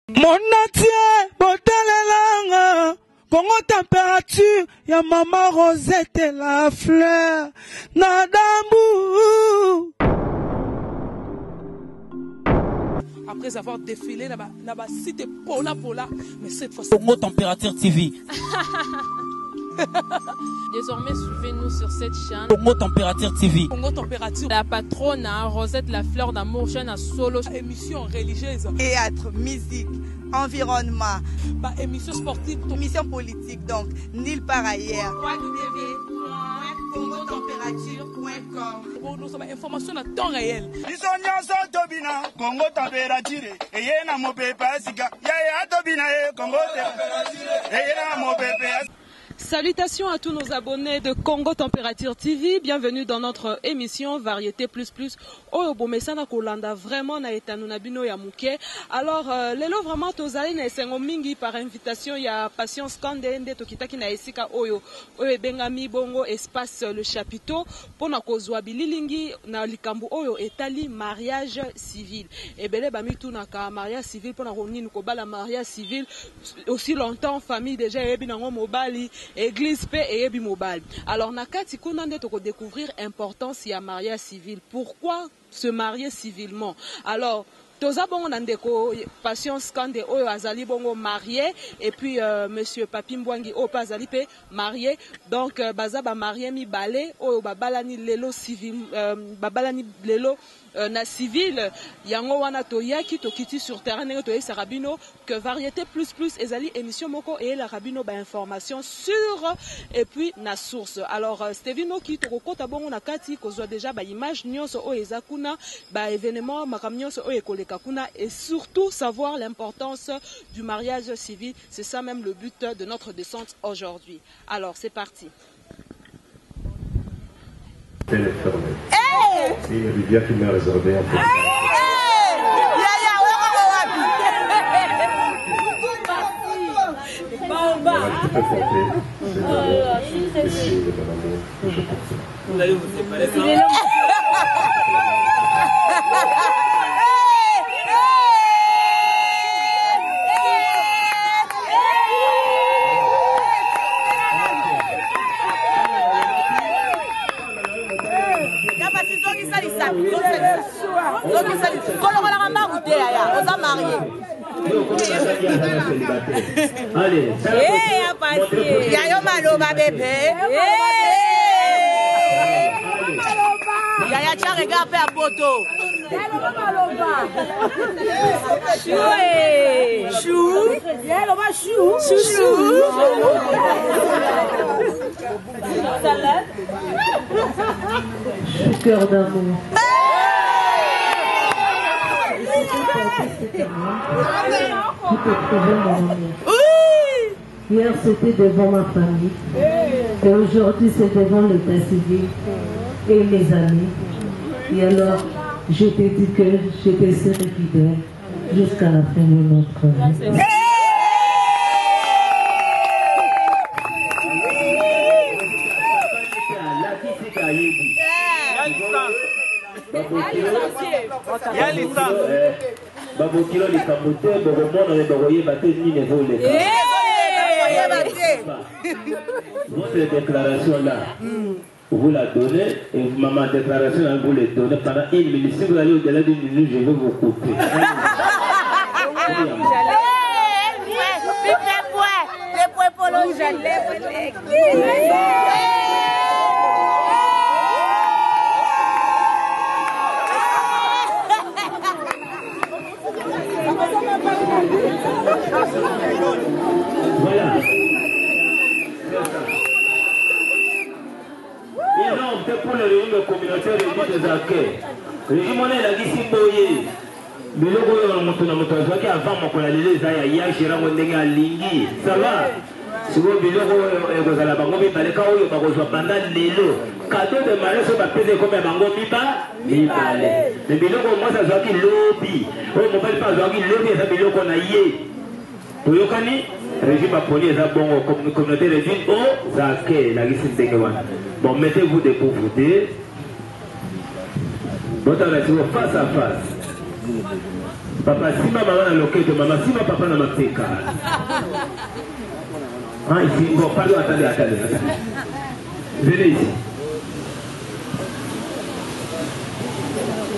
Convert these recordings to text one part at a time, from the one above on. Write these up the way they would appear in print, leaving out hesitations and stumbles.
Monatie, botelelanga, Congo température, ya maman Rosette et la fleur, Nadambu. Après avoir défilé là-bas, cité Pola, mais cette fois Congo Température TV. Désormais, suivez-nous sur cette chaîne. Congo Température TV. Congo Température. La patronne, Rosette, la fleur d'amour, chaîne à solo. Émission religieuse. Théâtre, musique, environnement. Émission sportive. Émission politique, donc, nulle part ailleurs. Pour nous avons information à temps réel. Congo Température. Et y a mon pépé, Congo Température. Salutations à tous nos abonnés de Congo Température TV. Bienvenue dans notre émission Variété Plus Plus. Oyo bomesana kolanda vraiment na etanu na bino ya muke. Alors lelo vraiment tozali na esengo mingi par invitation ya Patience Kande nde tokitaki na esika oyo ebengami bongo espace le chapiteau pona kozwa bililingi na likambo oyo etali mariage civil. Ebele bamitu na ka mariage civil pona konini ko bala mariage civil aussi longtemps famille déjà ebi nango mobali Église paix et ebi mobile. Alors nakati kuna nde toko découvrir importance ya mariage civil. Pourquoi se marier civilement? Alors toza bongo nandeko Patience Kande oyo azali bongo marié et puis monsieur Papi Mbwangi oyo pa azali pe marié. Donc baza ba marié mi balé oyo babalani lelo civil babalani lelo na civil yango wana toyaki tokiti sur terrain ndenge toyesa rabino que Variété Plus Plus ezali émission moko et la rabino ba information sur et puis na source. Alors Stevino ki tokokota bongo na kati kozwa déjà ba image nyonso oyo ezakuna ba événement makam nyonso oyo ekoleka kuna et surtout savoir l'importance du mariage civil. C'est ça même le but de notre descente aujourd'hui. Alors c'est parti. Elle est fermée. C'est une rivière qui m'est réservée en fait. Tout est porté. C'est de mon amour que je porte. Vous allez vous séparer. Allez, Yayo maloba bébé. Yaya tia regarde à poto. Chou. Chou. Cœur d'amour. Tout est trouvé mon amour. Hier c'était devant ma famille et aujourd'hui c'est devant l'état civil et mes amis. Et alors je t'ai dit que je te serai fidèle jusqu'à la fin de notre vie. Babokilo likamote bogomona ne bogoye baté ni ne volé. Votre déclaration là, vous la donnez et maman déclaration là vous les donnez pendant une minute. Si vous allez au-delà d'une minute, je vais vous couper. Voilà. Ils ont opté pour le régime communautaire et des accueils. Le régime est la Gissimboye. Le logo est en moto qui avant mon collègue les a ya Gérard Mondenga Lingi. Ça va? Si vous voulez, vous allez à Bango Miba, les cas où vous avez pendant l'élo. Cadeau de mariage, vous avez payé comme un Bango Miba. Mais biloko moi ça soit qui lobby. Oh mon père pas soit qui lobby ça biloko na yé. Toyokani régime appelé ça bon communauté régime au Zaké la Gissimboye wana. Bon mettez-vous des pauvretés. Votre relation face à face. Papa, si ma maman a loquette, maman, si ma papa n'a ma péka. Ah, ici, bon, pardon, attendez. Venez ici.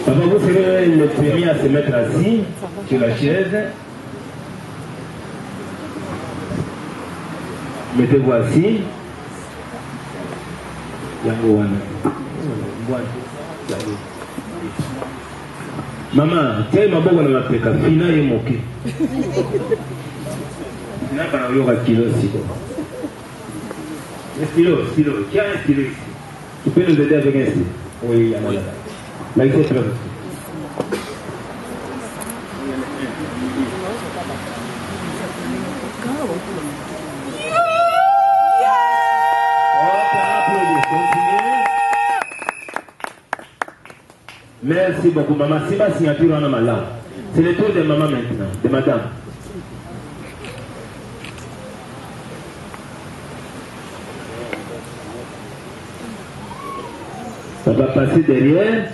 Papa, vous serez le premier à se mettre assis sur la chaise. Mettez-vous assis. Maman, tiens ma bonne on appelle Fina et moqué. Fina par un kilo stylo. Stylo, tiens un stylo ici. Tu peux nous aider avec un stylo? Oui, il y en a là. Là, il faut faire. Merci beaucoup, maman. Si ma signature en a malade, c'est le tour de maman maintenant, de madame. Ça va passer derrière.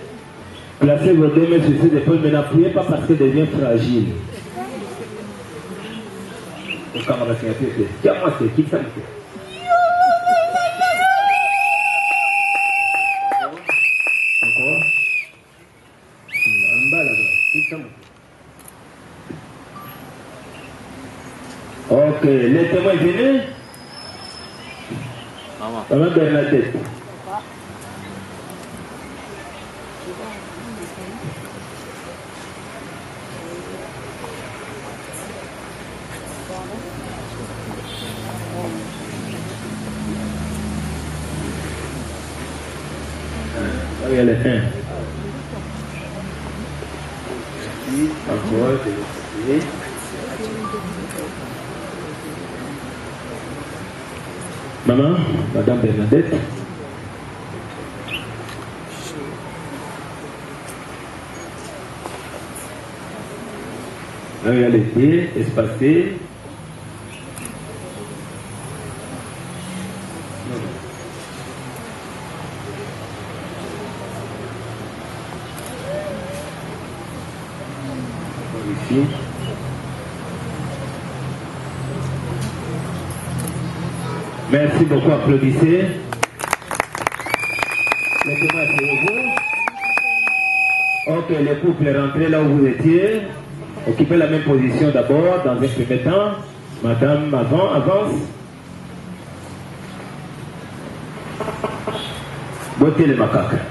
Placez vos deux mains sur ces épaules, mais n'appuyez pas parce qu'elle devient fragile. Quand ma signature, tiens-moi, c'est qui ça? Ok, les témoins venez. Maman Bernadette. Il y a les fins. Encore, maman, madame Bernadette. Là, il y a les pieds espacés. Ici. Merci beaucoup, applaudissez. Maintenant, asseyez-vous. Ok, les couples, rentrez là où vous étiez. Occupez la même position d'abord, dans un premier temps. Madame, avance. Bottez les macaques.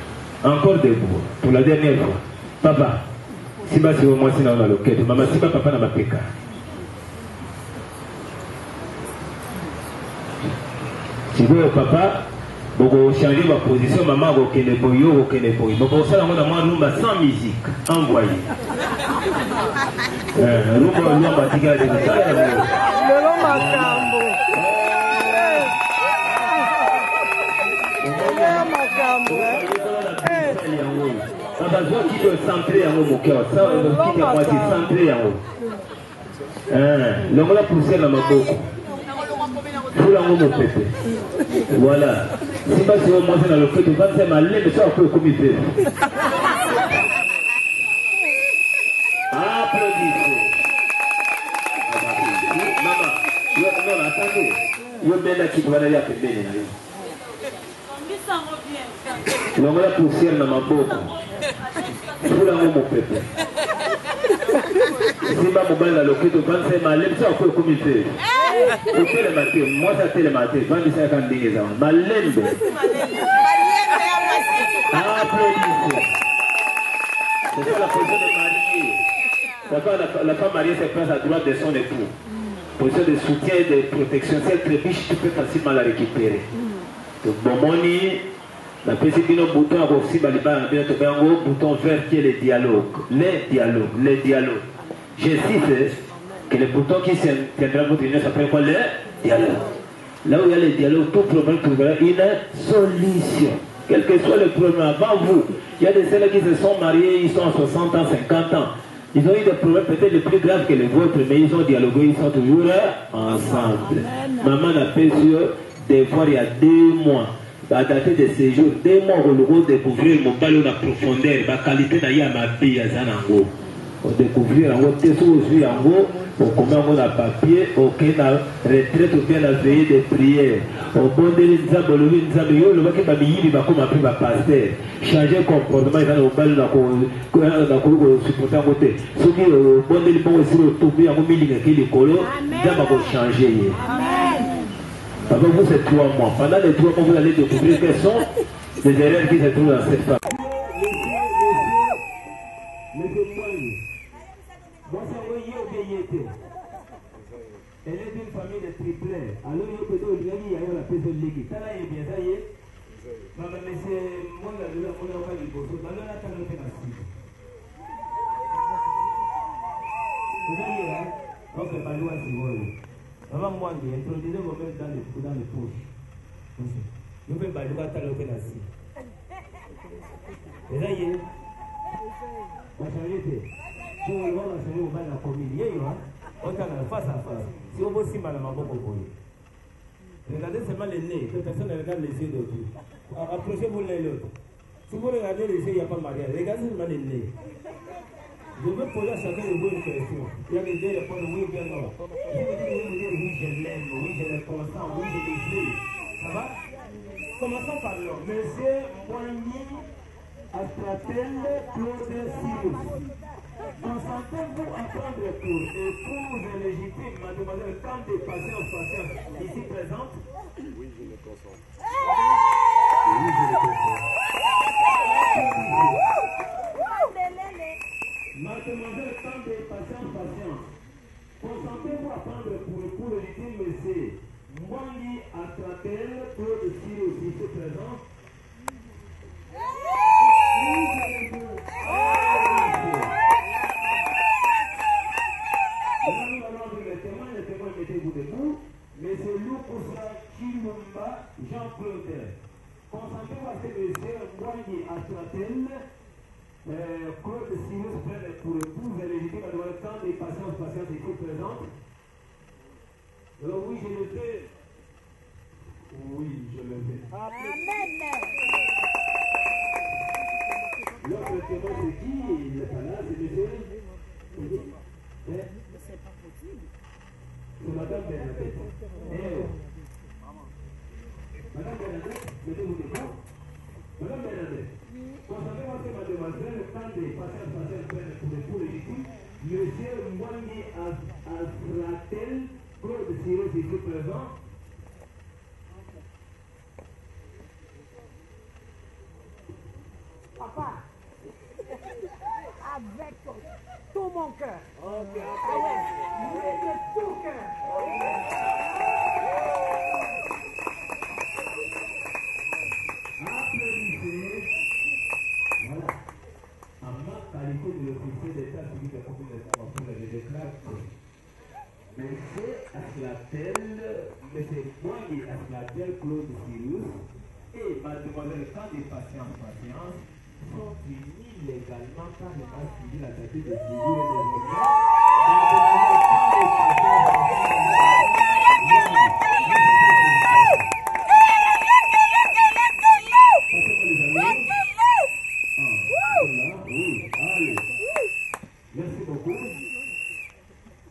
Encore debout, pour la dernière fois. Papa, si ma c'est au moins si on a loquette, maman, si ma papa n'a pas péka. Si vous, papa, vous changez votre position, maman, vous ne boyo, vous ne boyo. Vous savez, on a moins rumba sans musique. Envoyez. Rumba, on va tirer les détails. Papa, je vois qu'il doit centrer en haut, mon cœur. Ça, on va quitter à moitié, centrer en haut. L'homme l'a poussé dans ma bouche. Tout la mon pépé. Voilà. Si pas si on mange dans le feu, tu vas faire mal, mais ça, on peut communiquer. Applaudissez. Maman, non, attendez. Yo mena qui va aller à Pébé. L'homme l'a poussé dans ma bouche. Tout la mon pépé. Si ma mobile a loqué, tu vas faire mal, mais ça, on peut communiquer. Moi, ça télématé, 25 ans de Malembe. Applaudissez. C'est ça la position de mariée. La femme mariée se place à droite de son époux. Position de soutien et de protection. Cette trébiche, tu peux facilement la récupérer. Donc, bon, moni, la petite bouton a aussi un bouton vert qui est le dialogue. Les dialogues. J'insiste. Que le bouton qui tiendra votre union s'appelle quoi? Le dialogue. Là où il y a le dialogue, tout problème trouvera une solution. Quel que soit le problème avant vous, il y a des celles qui se sont mariés, ils sont à 60 ans, 50 ans. Ils ont eu des problèmes peut-être les plus graves que les vôtres, mais ils ont dialogué, ils sont toujours ensemble. Maman n'a pas su des fois il y a 2 mois. À dater de séjour, 2 mois au logo découvrir mon ballon de profondeur, ma qualité d'ailleurs ma vie à Zanango. découvrir en haut, tout aussi en haut, au comment on a papier, aucun retraite ou bien la veillée de prière. Au bon de l'Inzabolovi, le bac est babillé, il va comme un peu ma pasteur. Changer le comportement, il va au bal dans le supporter à côté. Ce qui est au bon de l'Ibon aussi, le tombé en milieu qui est le colo, il va changer. Avant vous, c'est 3 mois. Pendant les 3 mois, vous allez découvrir quelles sont les erreurs qui se trouvent dans cette femme. Elle est d'une famille de triplets. Alors, il y a peut-être une famille qui a la personne ligue. Ça là, il est bien, ça y est. Mais c'est moi, on a pas du beau. Alors, là, tu as le fait la suite. Vous voyez, hein? On fait pas loin si vous voulez. Avant moi, introduisez vous-même dans les poches. Vous faites pas loin, tu as le fait la suite. Vous voyez? On va changer. Si on va changer, on va la commune. On est face à face. Si on veut si mal à ma boque, regardez seulement les nez, que personne ne regarde les yeux d'autrui. Approchez-vous l'un l'autre. Si vous regardez les yeux, il n'y a pas de mariage. Regardez seulement les nez. Je veux poser à chacun de vous une question. Il y a des gens qui répondent oui ou bien non. Si vous dites oui, je l'aime, oui, je le consens, oui, je le suis. Ça va? Commençons par là. Monsieur Moigny Astratel Claude Sirius. Consentez-vous à prendre pour épouse légitime, mademoiselle, tant de patience, ici présente? Oui, je le consens. Oui, je le consens. Mademoiselle, tant de patience. Consentez-vous à prendre pour épouse légitime, monsieur Moigny Astratel Claude Sirius, ici présente? Oui, je le consens. Mettez-vous debout, monsieur Lukusa Chilumba Jean-Claude. Consentez-vous à ce monsieur Moigny Astratel, Claude Sirius prenne pour épouse légitime à le temps des patience ici présente. Oui, je le fais. Oui, je le fais. Amen. L'autre témoin, c'est qui? Il n'est pas là, c'est monsieur. C'est pas possible. C'est Madame Bernadette. Madame Bernadette, mettez-vous debout. Madame Bernadette, concernant que mademoiselle, quand des patients prennent pour époux légitime, monsieur Moigny Astratel, Claude Sirius ici présent. Papa, avec tout mon cœur. Ok, Avec tout cœur. Applaudissez. Voilà. En ma qualité de l'officier d'État civil de population pour le déclare monsieur Astratel, monsieur Moigny Astratel Claude Sirius et mademoiselle quand des patients sont unis légalement par le mal civil à dater de civil et des merci beaucoup.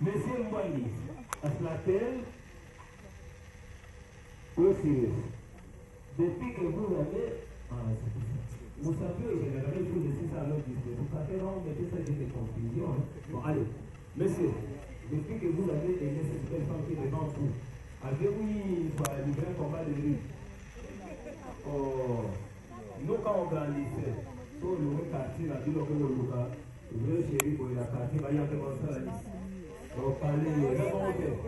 Monsieur Moigny Astratel Claude Sirius, depuis que vous avez vous savez, généralement, il faut laisser ça à l'autre discours. Vous savez, on mettait ça avec des confusions. Bon, allez, monsieur, depuis que vous avez aimé cette belle femme qui est devant vous, avez-vous livré un combat de rue? Oh, nous, quand on grandissait, sur le quartier, la ville où on a le vrai chéri, pour la quartier, il y a comme ça. On parlait, on a le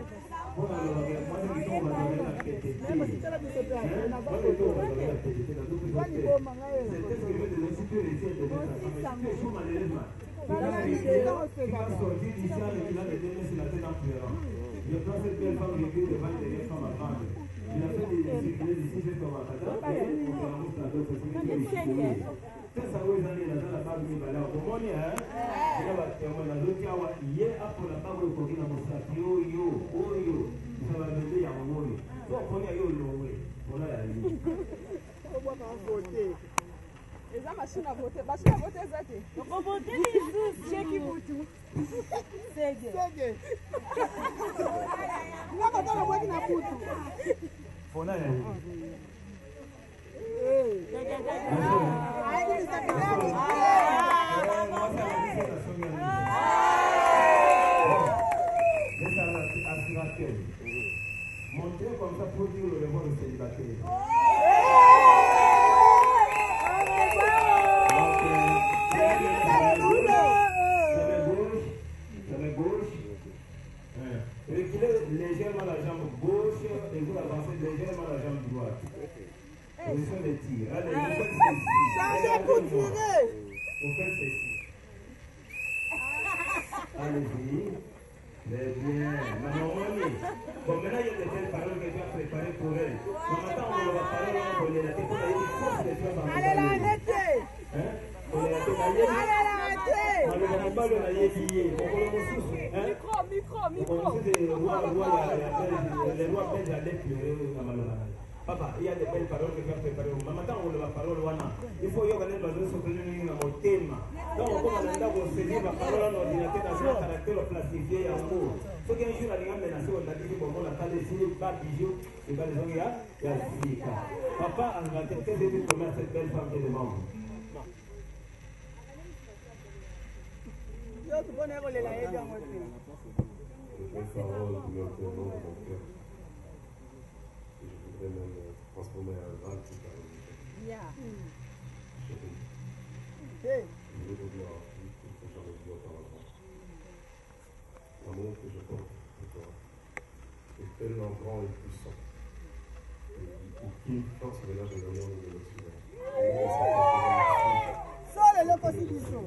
moi, je dis qu'on va donner la PTT. Moi, je dis qu'on va donner la PTT dans tout le monde. C'est ce que je veux donner, si tu réussis de mettre la femme, si tu es chaud malheureusement, tu vas sortir d'ici à l'église de Dieu, c'est la tête en pleurant. Je prends cette belle femme, je dis devant les femmes à femme. Il a fait des circuits ici, je comme un cadavre, et on va montrer la d'autres, c'est une chose. C'est ça, oui, j'en ai dans la bague, mais là, au moment, il y a un autre qui a hier, après la bague, il y a un sapio, yo. Ça va venir, il y a un mot. Donc, on y a eu le mot. On a eu. eza machine à voter. Machine à voter eza te. On vote les cheki mutu. Sege. Nga batala mwaki na putu. Fona ya. Montrez comme ça pour dire le devoir de célibataire. Reculez légèrement la jambe gauche et vous avancez légèrement la jambe droite. Position de tir. Allez, vous faites ceci. Changez pour tirer. Vous faites ceci. Allez-y. Mais bien. Maman, bon, maintenant il y a des belles paroles que tu as préparées pour elle. Mais maintenant on va parler, on connaît la tête. Allez l'arrêter. Papa, il y a des belles paroles que tu as préparées. Maintenant, on va parler. Il faut y avoir des choses sur le thème. Donc, on va saisir la parole en ordinateur dans un caractère plastifié en mots. Ce qu'un jour, on a menacé, on a dit que on a parlé de pas bijoux, et pas les gens, il y a papa, en va tête, qu'est-ce que tu peux mettre cette belle femme qui est devant vous? Yo, tu peux pas les laisser dans mon pays. Je voudrais même transformer un vin tout à l'heure. Je veux vous dire tout ce que j'en ai dit auparavant. L'amour que je porte pour toi est tellement grand et puissant. Il force les âges de l'amour de l'Occident. Solo le possibilité.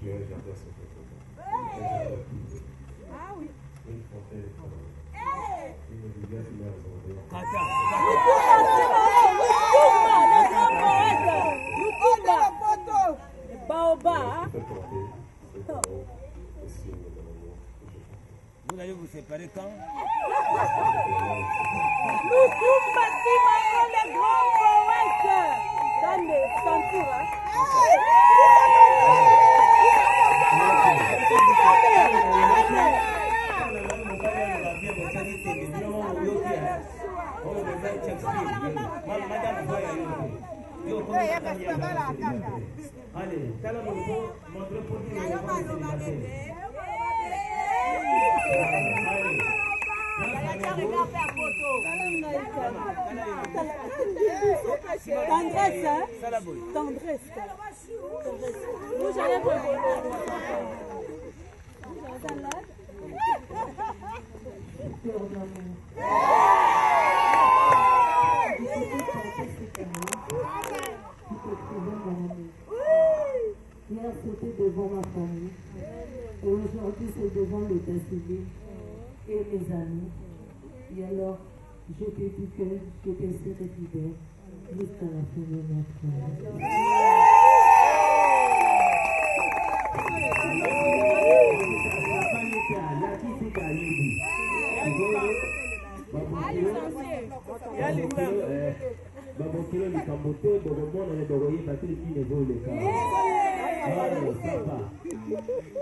Tu es un jardin secret. Ah oui. Une fontaine est très une rivière qui m'a réservé. Vous allez vous séparer quand? Nous sommes bâtiments les grands poètes. Dans les centaures. Allez, t'as la montre pour dire Tendresse, hein? Tendresse. Vous allez salade. Hier c'était devant ma famille et aujourd'hui c'est devant l'état civil et mes amis. Et alors je te dis que je te serai fidèle jusqu'à la fin de notre vie. Babokilo likambote bogomona le bogoye batili kine zo le ka. Papa.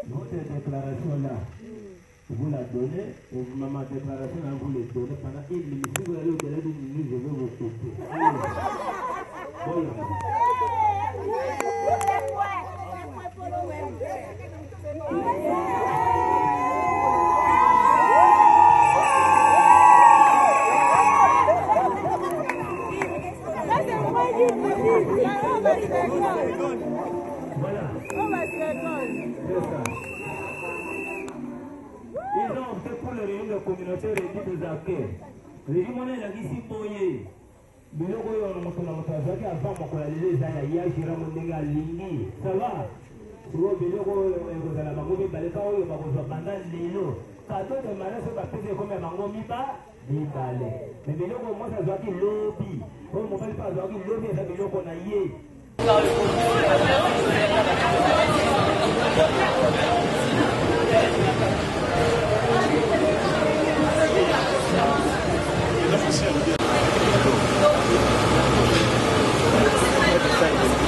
Votre déclaration là, vous la donnez et ma déclaration là vous le donnez pendant une minute. Si vous allez au-delà d'une minute, je vais vous couper. Voilà. Ils ont opté pour le réunion de communauté réunie de Zaké. Réunion est la guici boye. Biloko yo no mutuna mutazaki ava mokola lele zaya ya jira mundenga lingi. Ça va? Suo biloko yo kozala bangomi baleka oyo bakozwa banda lelo. Kato de maraso bapese comme bangomi ba libale. Mais biloko mo sa zwaki lobi. Oyo mobali pa zwaki lobi eza biloko na ye. Thank you.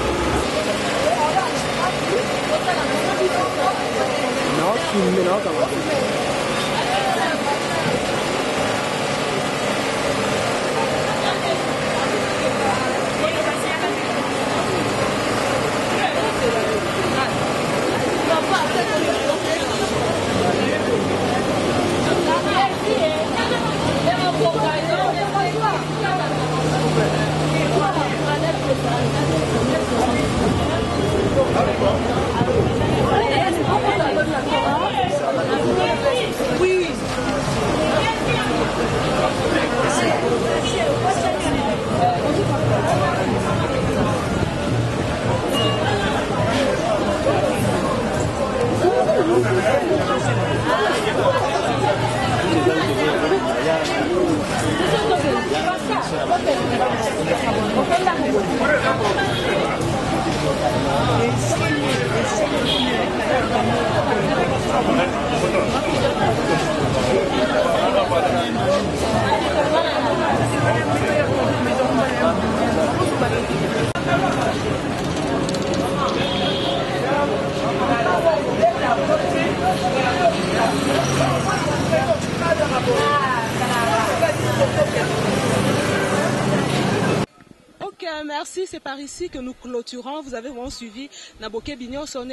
merci, c'est par ici que nous clôturons. Vous avez vraiment suivi Naboké Bignon, son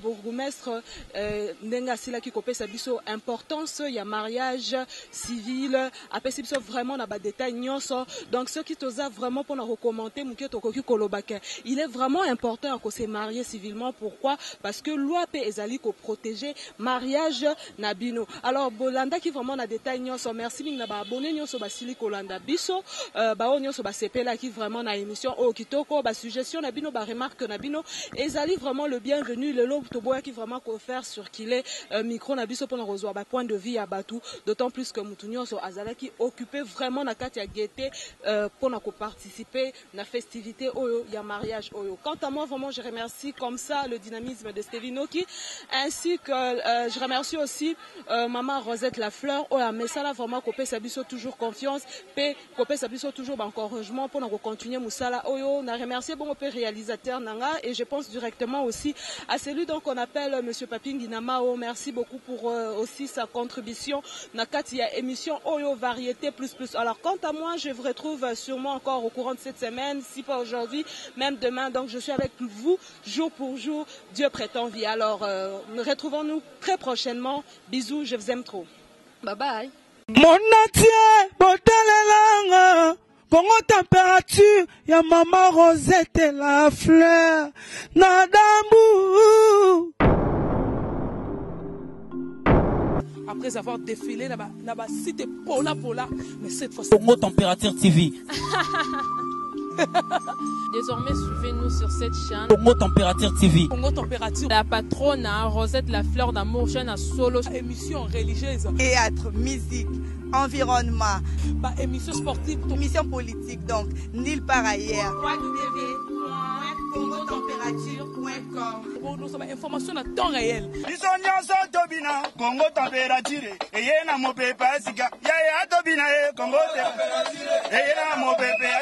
bourgmestre Nenga Sila qui copie sa biso importance, il y a mariage civil, après c'est vraiment na ba détail nyonso. Donc ceux qui t'osent vraiment pour nous recommander, il est vraiment important à se marier civilement. Pourquoi? Parce que loi pe ezali ko protéger mariage nabino. Alors Bolanda qui vraiment na détail nyonso, merci bing na ba abonné nyonso ba sili kolanda biso, ba o nyonso ba sepela qui vraiment na émission o kitoko ba suggestion nabino ba remarque nabino ezali vraiment le bienvenu le lob toboya qui vraiment ko faire sur qu'il est micro nabiso pour nous rejoindre ba point de vue à Batou, d'autant plus que mutunyo so azala qui occupé vraiment na kati ya gueté pour nous participer na festivité oyo ya mariage oyo. Quant à moi vraiment je remercie comme ça le dynamisme de Stevinoki ainsi que je remercie aussi maman Rosette Lafleur oh la messala vraiment copé sabiso toujours confiance pe copé sabiso toujours encouragement pour nous continuer musala oyo. Na remercier bon peu réalisateur nanga et je pense directement aussi à celui donc qu'on appelle monsieur Papingi Namao. Merci beaucoup pour aussi sa contribution na kati ya émission oyo variété plus plus. Alors quant à moi je vous retrouve sûrement encore au courant de cette semaine, si pas aujourd'hui même demain, donc je suis avec vous jour pour jour, Dieu prétend vie. Alors retrouvons-nous très prochainement, bisous, je vous aime trop, bye bye. Mon atier botelelanga Congo température ya maman Rosette Lafleur Nadambu. Après avoir défilé là-bas, cité Pola, mais cette fois Congo Température TV. Désormais, suivez-nous sur cette chaîne. Congo Température TV. Congo Température. La patronne Rosette Lafleur d'amour, chaîne à solo. Émission religieuse. Théâtre, musique, environnement. Bah, émission sportive. Émission politique, donc, nulle part ailleurs. Pour nous avons information à temps réel. Congo Température. Et yena mo pepa sika. Ya Tobina Congo Température. Et yena mo pepa.